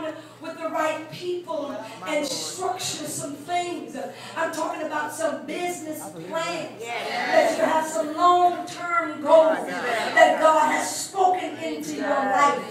around with the right people and structure some things. I'm talking about some business plans. That you have some long-term goals that God has spoken into your life.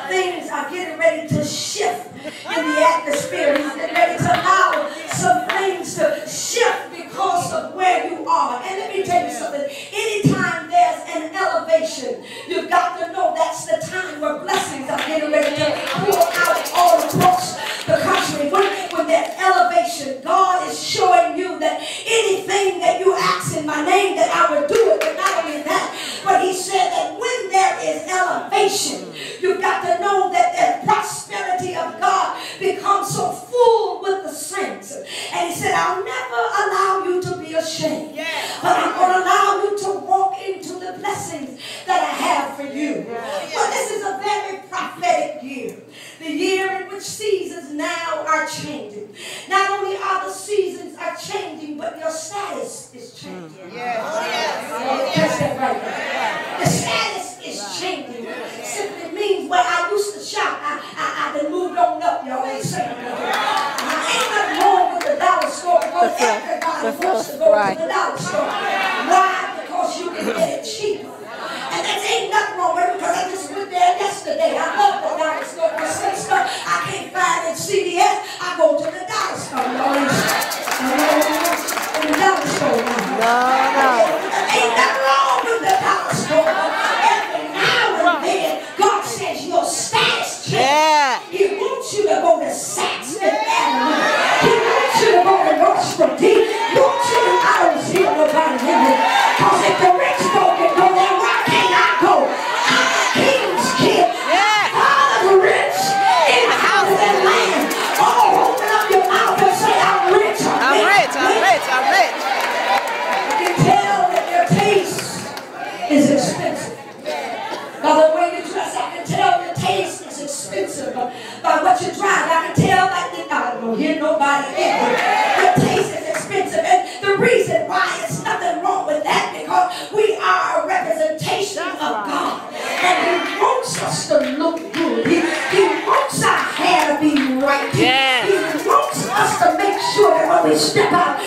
Things are getting ready to shift in the atmosphere. He's getting ready to allow some things to shift because of where you are. And let me tell you something. Anytime there's an elevation, you've got to know that's the time where blessings are getting ready to pour out all across the country. When there's elevation, God is showing you that anything that you ask in my name, that I will do it. But not only that, but he said that when there is elevation, you've got to know that the prosperity of God becomes so full with the saints. And he said, I'll never allow you to be ashamed, but I'm going to allow you to walk into the blessings that I have for you. Well, this is a very prophetic year. The year in which seasons now are changing. Not only are the seasons are changing, but your status is changing. Catch that right there. The status is changing. Simply means where I used to shout, I done moved on up, y'all ain't saying nothing. Ain't nothing wrong with the dollar store because everybody wants to go to the dollar store. Why? Because you can get it cheaper. And that ain't nothing wrong with it because I just went there yesterday. I love the dollar store. But some stuff I can't find in CVS, I go to the dollar store. The dollar store. No. Ain't nothing wrong with the dollar store. Every now and then, God says your status changes. He wants you to go to Saks and Avenue. He wants you to go to Nordstrom. He wants you to, I don't see nobody in here. Because if the rich folk can go there, why can't I go? I'm a king's kid. Father rich in houses and land. Oh, open up your mouth and say, I'm rich. I'm rich. I can tell that your taste is expensive. By the way you dress, I can tell your taste is expensive. By what you drive, I can tell that I don't hear nobody in here. Your taste is expensive. And the reason why is nothing wrong with that, because we are a representation of God. And he wants us to look good. He wants our hair to be right. He wants us to make sure that when we step out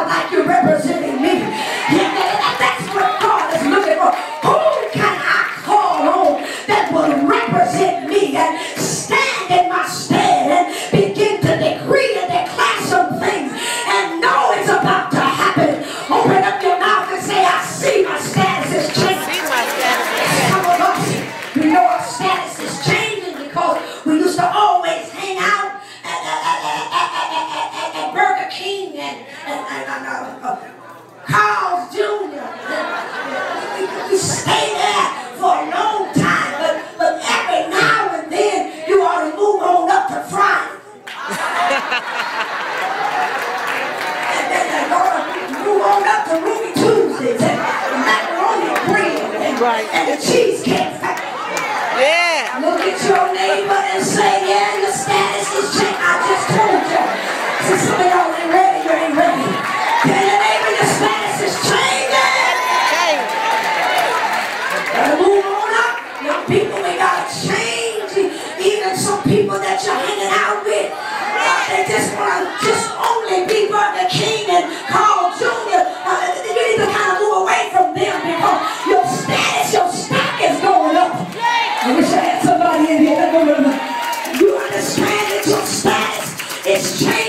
like you're representing me. That's what God is looking for. Who can I call on that will represent me and stand in my stead and begin to decree and declare some things and know it's about to happen? Open up your mouth and say, I see my status is changing. Some of us, we know our status is changing because we used to always hang out at Burger King and Carl's Jr. We stay there for a long time, but every now and then you ought to move on up to Friday. And then you ought to move on up to Ruby Tuesdays and macaroni and bread and the cheesecake factory. Look at your neighbor and say, yeah, your status is changing. I just told you. See, some of y'all ain't ready, you ain't ready. Tell your neighbor your status is changing. Gotta move on up. Young people, we gotta change. Even some people that you're hanging out with, they just want to only be Burger King and Carl Jr. You need to kind of move away from them because your status, your stock is going up. I wish I had somebody in here. You understand that your status is changing.